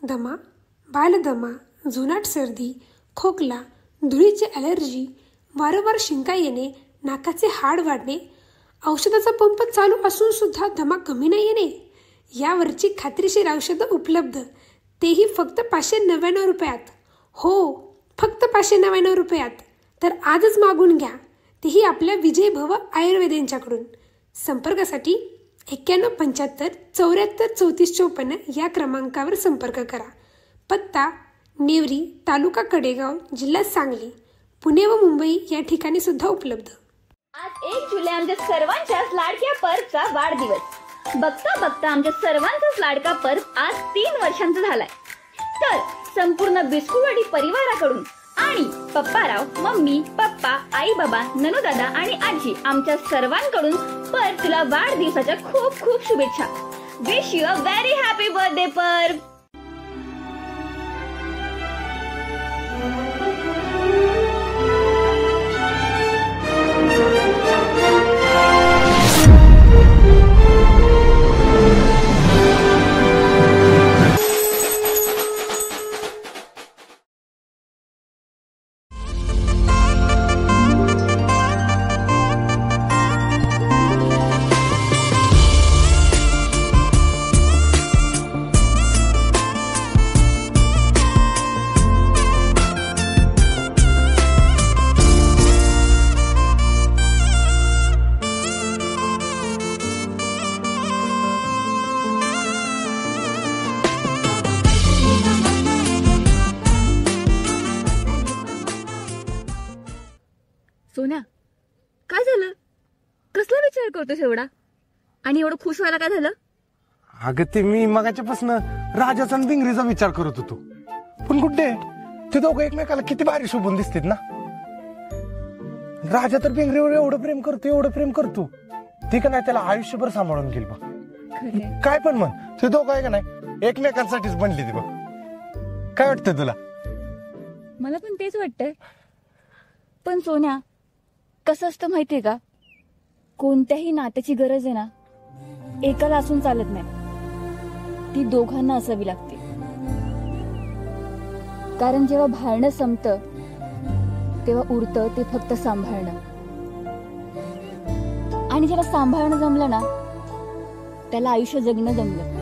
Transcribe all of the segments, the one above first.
दमा, बालदमा, जुनाट सर्दी, खोकला, धुळीची ॲलर्जी, वारंवार शिंका येणे, नाकाचे हाड वाढणे, औषधाचा पंप चालू असून सुद्धा दमा कमी नाही येणे, यावरची खात्रीशीर औषधं उपलब्ध, तेही फक्त 599 रुपयात. हो, फक्त 599 रुपयात. तर आजच मागून घ्या, तेही आपल्या विजय भव आयुर्वेद यांच्याकडून. संपर्कासाठी 9175 74 34 54 या क्रमांकावर संपर्क करा. पत्ता नेवरी, तालुका कडेगाव, जिल्हा सांगली, पुणे व मुंबई या ठिकाणी सुद्धा उपलब्ध. आज 1 जुलै आमच्या सर्वांच्याच लाडक्या पर्सचा वाढदिवस. बघता बघता आमच्या सर्वांचाच लाडका पर्स आज 3 वर्षांचा झालाय. तर संपूर्ण बिस्कुटवाडी परिवाराकडून आणि पप्पाराव, मम्मी, पप्पा, आई, बाबा, ननू दादा आणि आजी आमच्या सर्वांकडून पर तुला वाढदिवसाच्या खूप खूप शुभेच्छा. Wish you a very happy birthday पर. सोन्या, काय झालं? कसला विचार करतोस एवढा? आणि एवढं खुश व्हायला काय झालं? अगं ते मी मगाच्यापासून राजाचा आणि बिंगरीचा विचार करत होतो. पण कुठे ते दोघं एकमेकाला किती भारी शोभून दिसतात ना. राजा तर बिंगरीवर एवढं प्रेम करतो ती का नाही त्याला आयुष्यभर सांभाळून घेईल बघ. काय पण म्हण, ते दोघं आहे का नाही एकमेकांसाठीच बनली ती बघ. काय वाटतं तुला? मला पण तेच वाटतंय. पण सोन्या, कसं असतं माहितीये का, कोणत्याही नात्याची गरज आहे ना एकाला असून चालत नाही, ती दोघांना असावी लागते. कारण जेव्हा भाळणं संपतं तेव्हा उरतं ते फक्त सांभाळणं. आणि ज्याला सांभाळणं जमलं ना त्याला आयुष्य जगणं जमलं.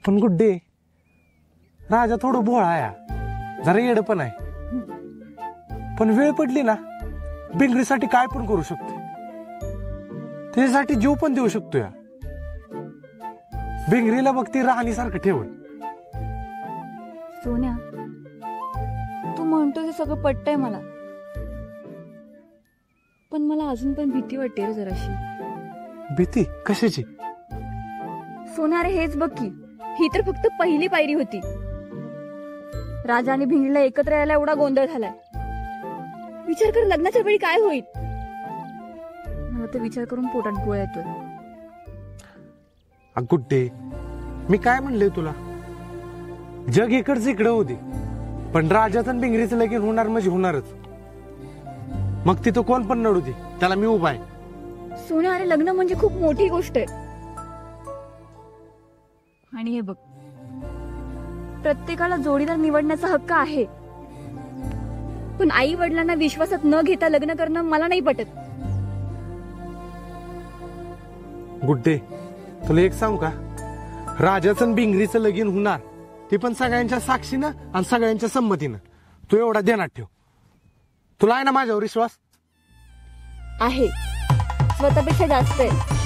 पण गुड्डे, राजा थोडं भोळा आहे, जरा येड पण आहे. पण वेळ पडली ना बिंगरीसाठी काय पण करू शकतो, त्याच्यासाठी जीव पण देऊ शकतो. या बिंगरीला बघ ती राणीसारखं ठेवून. सोन्या, तू म्हणतो ते सगळं पटतंय मला, पण मला अजून पण भीती वाटते रे जराशी. भीती कशाची? सोन्या, अरे हेच बघ की, ही तर फक्त पहिली पायरी होती. राजा आणि भिंगरीला एकत्र यायला एवढा गोंधळ झालाय. विचार कर लग्नाच्या वेळी काय होईल. मला तर विचार करून पोटात गोळा येतोय. गुड्डे, मी काय म्हणले तुला, जग इकडचं इकडं होते, पण राजाचं आणि बिंगरीचं लगीन होणार म्हणजे होणारच. मग तिथं कोण पण नडू दे, त्याला मी उभा आहे. सोन्या, अरे लग्न म्हणजे खूप मोठी गोष्ट आहे. आणि हे बघ, प्रत्येकाला जोडीदार निवडण्याचा हक्क आहे, पण आई वडिलांना विश्वासात न घेता लग्न करणं मला नाही पटत. गुड्डे, तुला एक सांगू का, राजाचं आणि बिंगरीचं लगीन होणार, ते पण सगळ्यांच्या साक्षीनं आणि सगळ्यांच्या संमतीनं. तू एवढा ध्यानात ठेव. तुला आहे ना माझ्यावर विश्वास? आहे, स्वतःपेक्षा जास्त आहे.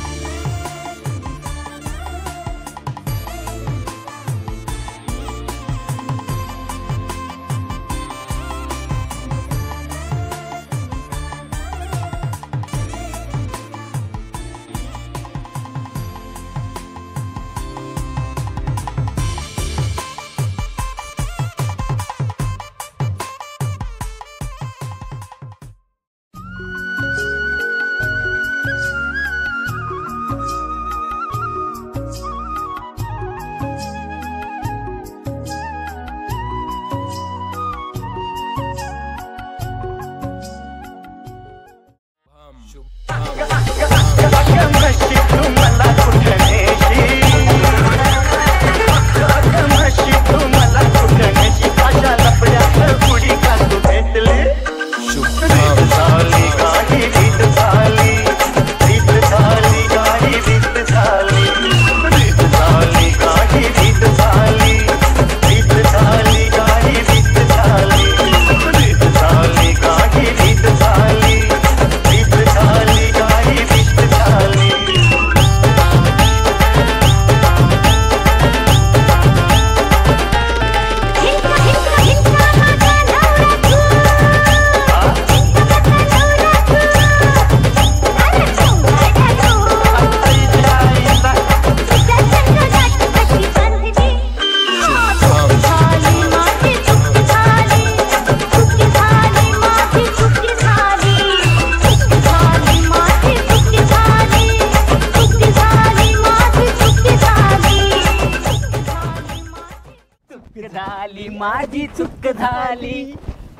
माझी चूक झाली,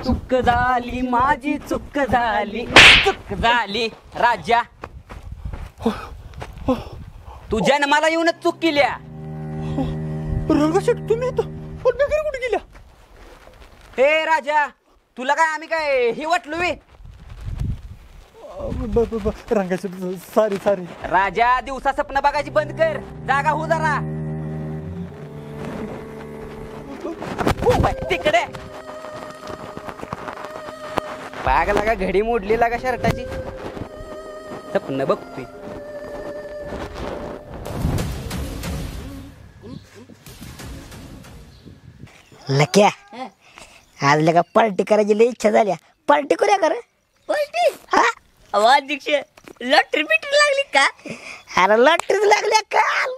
चूक झाली माझी चूक झाली, चूक झाली. राजा तू जन्माला येऊनच चूक केल्या. रंगाशेठ तुम्ही कुठे गेल्या? हे राजा तुला काय आम्ही काय हे वाटलो वे? रंगाशेठ सॉरी सॉरी. राजा दिवसा स्वप्न बघायची बंद कर, जागा हो जरा. तिकडे बाग लागा, घडी मोडली लागा शर्टाची, स्वप्न बघतोय. लक्या आज लगा पार्टी करायची लई इच्छा झाली. पार्टी करूया कर. पार्टी? हा अध्यक्ष लॉटरी बिटरी लागली का? अरे लॉटरीच लागल्या काल.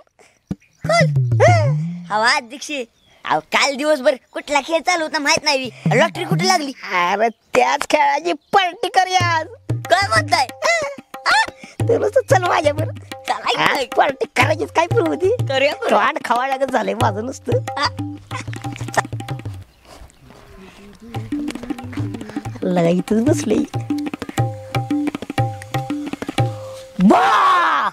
हवा अध्यक्ष अहो काल दिवसभर कुठला खेळ चालू होता माहित नाही, लॉटरी कुठे लागली? अरे त्याच खेळाची पार्टी करूया आज. काय म्हणताय? तुला चल माझ्या बरं. आज पार्टी करायचीच काय पण होती. करूया तोंड खावा लागत झालंय माझं नुसतं. लगा इथंच बसले. बा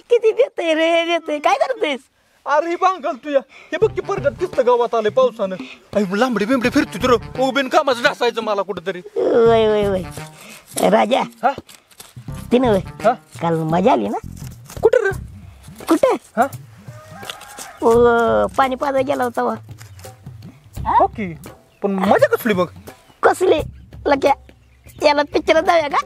किती देतय रे देतय. काय करतेस? अरे ही बांगल तुया हे बघ की परत दिसतं गावात आले पावसानं. लांबडी बिंबडी फिरतो तर उभेन कामाचं ढासायचं मला कुठेतरी. वय वय वय राजा हा तिनं वय हा काल मजा आली ना. कुठं रे? कुठे हा पाणी पाजा गेला होता वा. ओके पण मजा कसली बघ. कसले लक्या याला पिक्चर जाऊया का?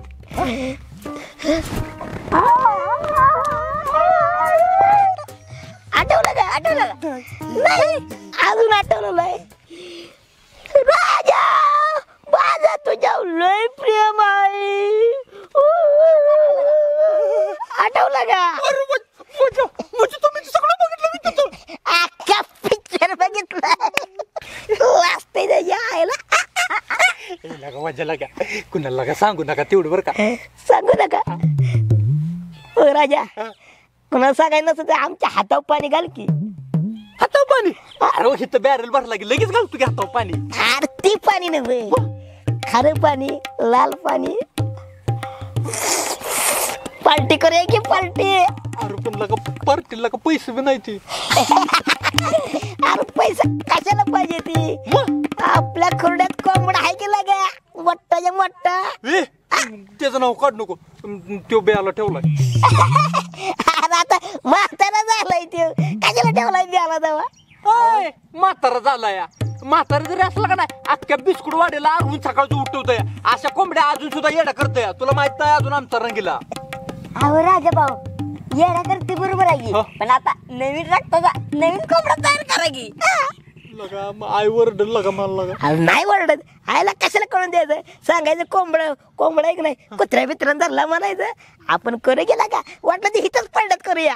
आठवलं का? आठवलं का? नाही अजून आठवलं नाही. राजा माझा तुझ्या लय प्रेम आहे. आठवलं का? अख्खा पिक्चर बघितलं वाचते त्याच्या आईला. मजा लागा कुणाला लागा सांगू नका तेवढं बरं का. सांगू नका. ओ राजा कुणाला सांगायचं नसतं तर आमच्या हातावर पाणी घाल की. हातावर पाणी? अरे इथं बॅरल भरला की लगेच घालतो की हातावर पाणी. अरे ती पाणी नव्हे, खारं पाणी, लाल पाणी. पार्टी करूया की पार्टी. अरे पण लगा पार्टीला का पैसे बी नाही ते. अरे पैसा कशाला पाहिजे ती? आपल्या खुर्ड्यात कोंबडा आहे की लागा मोठाच्या मोठा. त्याचं नाव काढ नको, तो ब्याला ठेवलाय. अरे आता म्हातारा झालाय तो, कशाला ठेवलाय ब्याला तेव्हा? म्हातारा झाला या. म्हातारा जरी असला का नाही अख्ख्या बिस्कुट वाढेला अजून सकाळचं उठवतोय. अशा कोंबड्या अजून सुद्धा येडा करतोय. तुला माहित नाही अजून आमचा रंगीला. अहो राजा भाऊ येडा करते बरोबर आहे पण आता नवीन रक्ताचा नवीन कोंबडा तयार करा की. लगा आई वरडल लगा मला लगा. नाही वरडत आयला कशाला कळून द्यायचं. सांगायचं कोंबडा एक नाही कुत्र्या बित्रांना धरला म्हणायचं. आपण करू गेला का वाटलं ते हिथंच पडल्यात करूया.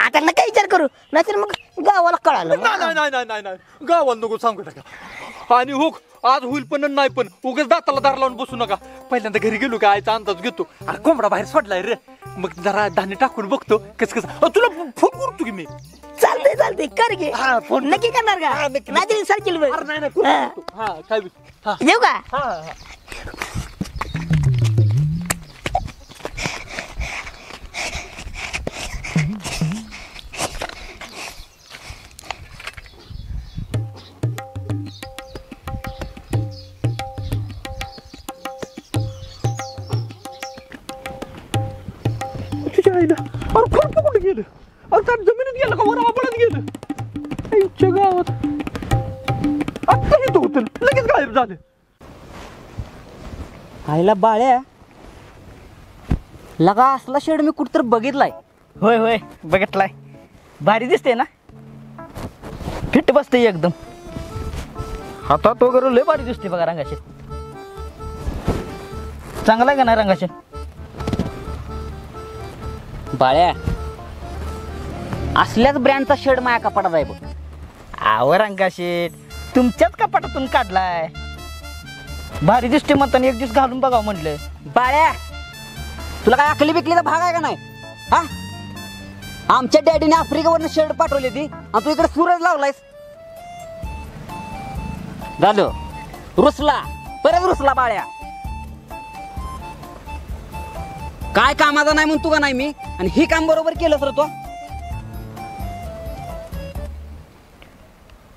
आता नका विचार करू नाहीतर मग गावाला कळालं. नाही नाही नाही नाही नाही गावाला नको सांगू नका. आणि हो आज होईल पण नाही पण उगाच दाताला दार लावून बसू नका. पहिल्यांदा घरी गेलो का आयचा अंदाज घेतो. अरे कोंबडा बाहेर सोडलाय रे, मग जरा धान्य टाकून बघतो कसं तुला फोन करतो की मी. चालतंय चालतंय कर घे. नक्की करणार का? नाही सारखी येऊ का? अरे खर्च कुठे गेलं? अरे त्या जमिनीत गेलं का वर आबळत गेलं? आईच्या गावात आत्ता येतो होतं लगेच गायब झालं. आईला बाळ्या लगा असला शेड मी कुठतर बघितलाय. होय होय बघितलाय. भारी दिसते ना, फिट बसते एकदम. हातात वगैरे लय भारी दिसते बघा रंगाशेट. चांगला आहे का नाही रंगाशेट? बाळ्या असल्याच ब्रँडचा शर्ट माया कपाटात आहे बघ. आव रंगाशेट तुमच्याच कपाटातून काढलाय. भारी दिसते म्हणताना एक दिवस घालून बघावं म्हटलं. बाळ्या तुला काय अकली बिकलीचा भाग आहे का नाही? हा? आमच्या डॅडीने आफ्रिकेवरनं शर्ट पाठवली ती आणि तू इकडे सूरज लावलायस. झालं रुसला, परत रुसला बाळ्या. काय कामाचा नाही म्हणतो का नाही मी, आणि हे काम बरोबर केलंस रे तो.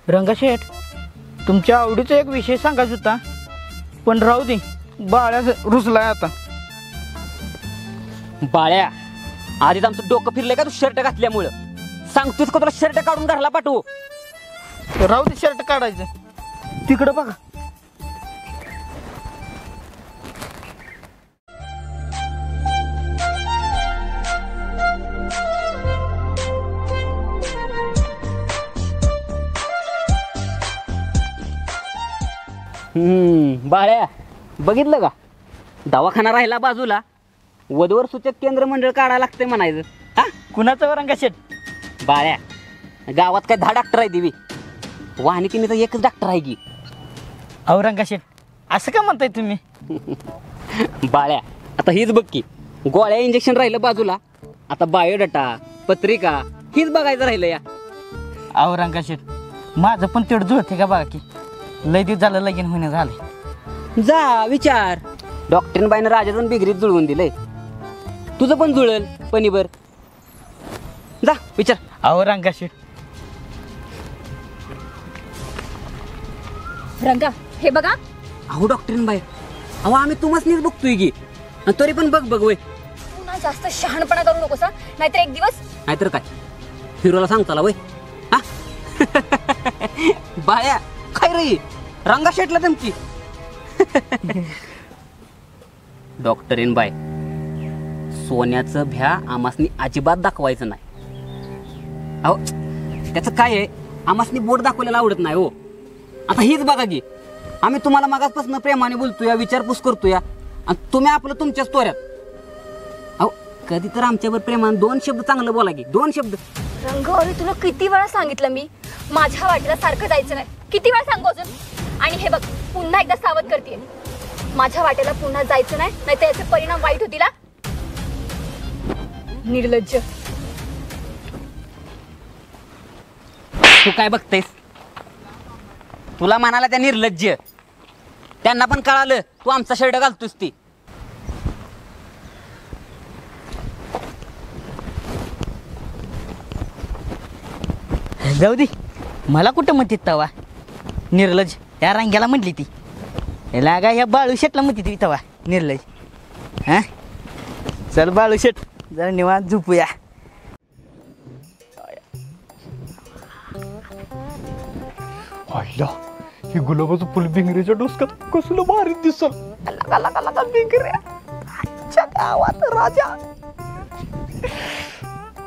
रंगाशेठ, तुमच्या आवडीचा एक विषय सांगायचा होता, पण राहू दे, बाळ्या रुसलाय आता. बाळ्या, आधीच आमचं डोकं फिरलंय का तू शर्ट घातल्यामुळं? सांगतोस का तुला शर्ट काढून घरला पाठवू? राहू दे शर्ट काढायचं. तिकडं बघा. बाळ्या, बघितलं का? दवाखाना राहिला बाजूला, वधूवर सूचक केंद्र मंडळ काढायला लागतंय म्हणायचं. हा, कुणाचं रंगाशेठ? बाळ्या, गावात काय 10 डॉक्टर आहे दिवी, वाहनी तिने एकच डॉक्टर आहे की. अहो रंगाशेठ, असं का म्हणताय तुम्ही? बाळ्या, आता हीच बघ की, गोळ्या इंजेक्शन राहिलं बाजूला, आता बायोडाटा, पत्रिका हीच बघायचं राहिलं या. अहो रंगाशेठ, माझं पण तेवढं जुळते का बघा की, लय दिवस झालं लगीन होणे झाले. जा विचार, डॉक्टरीन बाईनं राजाचं बिगरीत जुळवून दिलंय, तुझं पण जुळल पणीभर. जा विचार. अहो रंगाशेठ. रंगा, हे बघा. अहो डॉक्टरीन बाई, अहो आम्ही तुम्हाच नीच बघतोय की, आणि तरी पण बघ बघ वय. पुन्हा जास्त शहाणपणा करू नकोस, नाहीतर एक दिवस. नाहीतर काय, हिरोला सांगताला वय. हा बाया, काय रे रंगा शेटला तुमची. डॉक्टरीन बाय, सोन्याचं भ्या आमासनी अजिबात दाखवायचं नाही. अहो त्याचं काय आहे, आमासनी बोट दाखवलेला आवडत नाही हो. आता हीच बघा की, आम्ही तुम्हाला मागासपासून प्रेमाने बोलतोय, विचारपूस करतोय, आणि तुम्ही आपलं तुमच्याच तोऱ्यात. अहो कधी तर आमच्यावर प्रेमाने 2 शब्द चांगलं बोला की, 2 शब्द. रंगावरी, तुला किती वेळा सांगितलं मी, माझ्या वाटेला सारखं जायचं नाही. किती वेळा सांगू अजून? आणि हे बघ, पुन्हा एकदा सावध करते, माझ्या वाटेला पुन्हा जायचं नाही, नाहीतर याचे परिणाम वाईट होतील. निर्लज्ज. तू काय बघतेस? तुला म्हणाला त्या निर्लज्ज, त्यांना पण कळालं तू आमचा शर्ट घालतोस ती. जाऊ दे, मला कुठं म्हणते तवा निर्लज, या रंग्याला म्हटली ती. याला का या बाळू शेटला म्हणते ती तवा निर्लज. हा चल बाळू शेट, जरा निवांत झोपूया. आईला, हे गुलाबाचं फुल भिंगरीच्या डोसक्यात कसलं भारी दिसल. भिंगऱ्या गावात राजा.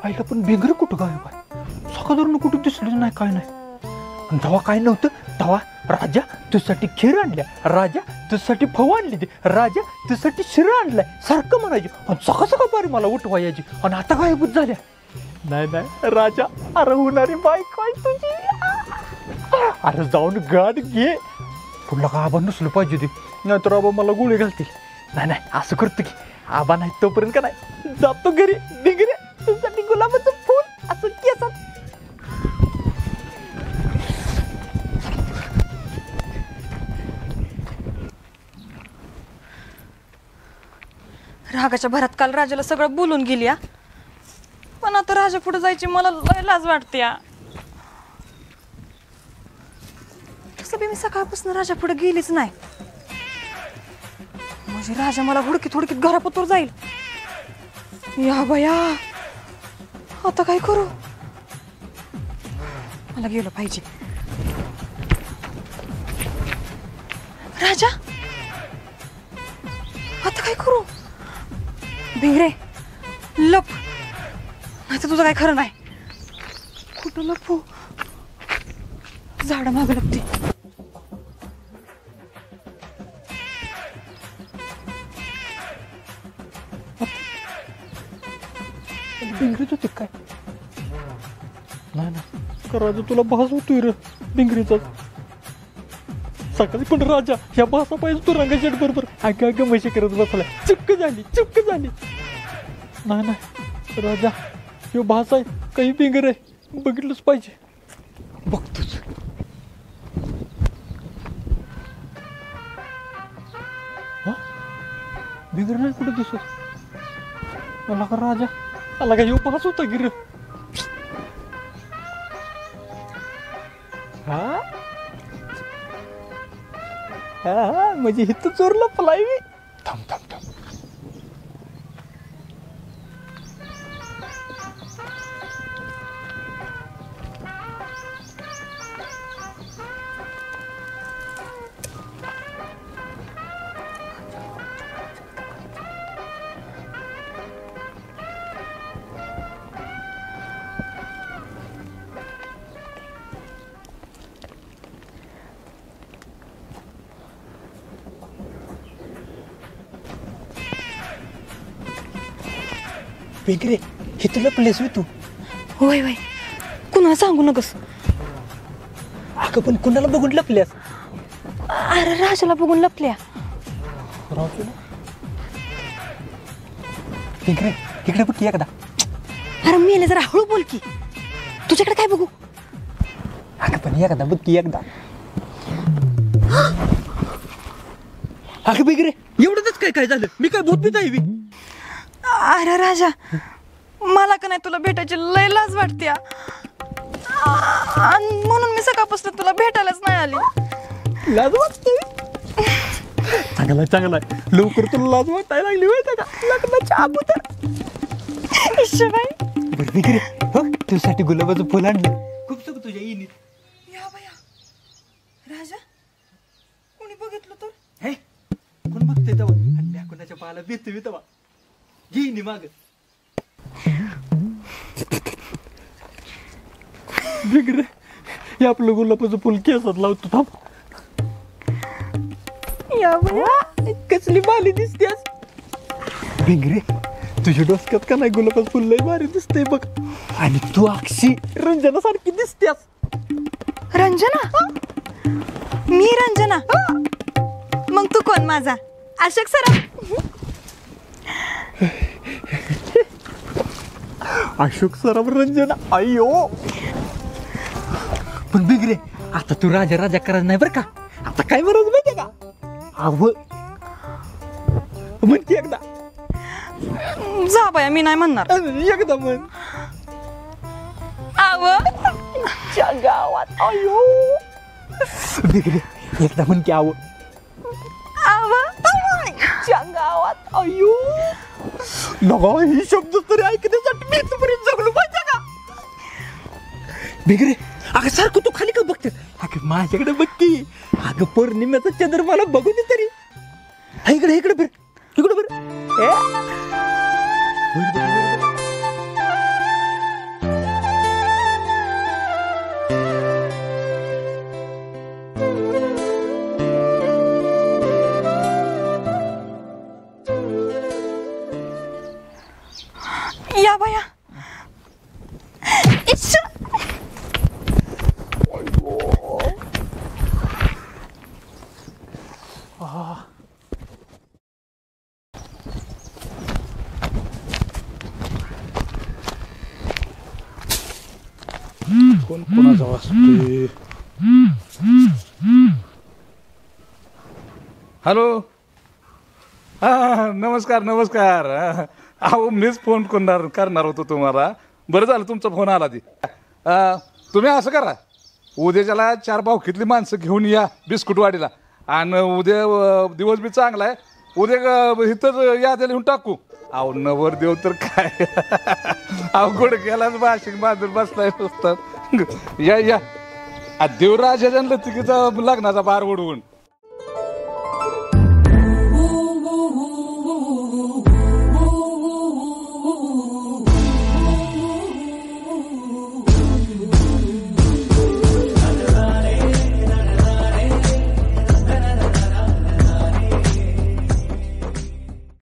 आईला पण भिंगरी कुठं गायब आहे? सकाळवरून कुठं दिसलं नाही, काय नाही. आणि तेव्हा काय नव्हतं, तेव्हा राजा तुझ्यासाठी खीर आणल्या, राजा तुझ्यासाठी फव आणली, ती राजा तुझ्यासाठी शिरा आणलाय सारखं म्हणायची. आणि सकाळ सकाळ बारी मला उठवायची, आणि आता गायबच झाल्या. नाही नाही राजा, अरे होणारी बायको आहे तुझी. अरे जाऊन गाठ घे. पुढला का आबा नसलं पाहिजे ते, नाहीतर आबा मला गोळी घालतील. नाही नाही असं करतो की, आबा नाही तोपर्यंत का नाही जातो घरी. भिंगरे तुझ्यासाठी गुलाबाचं फुल असं केसात. रागाच्या भरात काल राजाला सगळं बोलून गेली, पण आता राजा पुढे जायची मला लय लाज वाटते. तसं बी मी सकाळपासून राजा पुढे गेलीच नाही, म्हणजे राजा मला हुडकीत हुडकीत घरापतोर जाईल. या बया, आता काय करू? मला गेलं पाहिजे. राजा, आता काय करू? भिंगरे लप, नाही तर तुझं काय खरं नाही. कुठं लपू? झाडं मागं लपते. भिंगरीच होती काय? नाही ना, राजा तुला भास होतोय रे भिंगरीचा. सकाळी पण राजा ह्या भासा पाहिजे तू रंगा शेट बरोबर आगे आगे म्हशी करत बसला. चुक्क झाली, चुक्क झाली. नाही नाही राजा ह्यो भास आहे काही बिंगर आहे, बघितलंच पाहिजे. बघतोच. बिंगर नाही कुठे दिसत. मला का राजा आला का ह्यो भास होता गिर. हा हा म्हणजे इथं चोरला पलावी. थांब थांब थांब. बिंगरे हे तुला प्लेस तू. होय होय, कुणाला सांगू नकस. अगं पण कुणाला बघून लपल्यास. अरे राजाला बघून लपल्या. बिंगरे इकडे बघ की एकदा. अरे मेले जरा हळू बोल की, तुझ्याकडे काय बघू. अगं पण एकदा बघ की एकदा. अगं बिंगरे एवढंच काय काय झालं. मी काय भूतबीत आहे. अरे राजा, मला का नाही तुला भेटायची लय लाज वाटते, म्हणून मी सकाळपासून तुला भेटायलाच नाही आली. लाज वाटते. चांगलाय चांगलाय, लवकर तुला लाज वाटायला लागली माहिती का लग्नाच्या अगोदर. बरं बिंगरे हो तुझ्यासाठी गुलाबाचं फुल आणलं. खूप सगळं तुझ्या येईन. या बया राजा, कोणी बघितलं तर. हे कोण बघतोय तेव्हा. आणि मी कोणाच्या पायाला भेटतोय तेव्हा येईन माग. बिंगरे हे आपलं गुलाबाचं फुल केसात लावतो. थांब. या बया कसली बाली दिसतेस. बिंगरे तुझ्या डोसक्यात का नाही गुलाबाचं फुल लय भारी दिसतंय बघ. आणि तू अक्षी रंजना सारखी दिसतेस. रंजना? मी रंजना? मग तू कोण माझा अशोक सराफ? अशोक सराफ रंजना. अय्यो पण बिंगरे आता तू राजा राजा करायचं नाही बरं का. आता काय म्हणत माहितीये का. अव म्हणते एकदा. जा बाया, मी नाही म्हणणार. एकदा म्हण. आव गावात. अयो बिंगरे एकदा म्हण की. आव आव गावात. अयो नगा ही शब्द तरी ऐकण्यासाठी मी इथपर्यंत जगलो पाहिजे का. बिंगरे अगं सारखं तू खाली का बघते. अगं माझ्याकडे बघ की. अगं पौर्णिमेचा चंद्र मला बघू दे तरी. इकडे इकडे फिर इकडे फिर. या बाया. कोण कोणाचा वाजतोय. हॅलो. हा नमस्कार नमस्कार. अहो मीच फोन करणार होतो तुम्हाला. बरं झालं तुमचा फोन आला. ती तुम्ही असं करा, उद्याच्याला 4 भावकीतली माणसं घेऊन या बिस्कुटवाडीला. आणि उद्या दिवस बी चांगला आहे. उद्या इथंच याद्या लिहून टाकू. अहो नवरदेव तर काय अवघड गेलाच बाशिंग बांधून बसलाय नुसतं. या या देवराजा लतिकेचा लग्नाचा बार उडवून.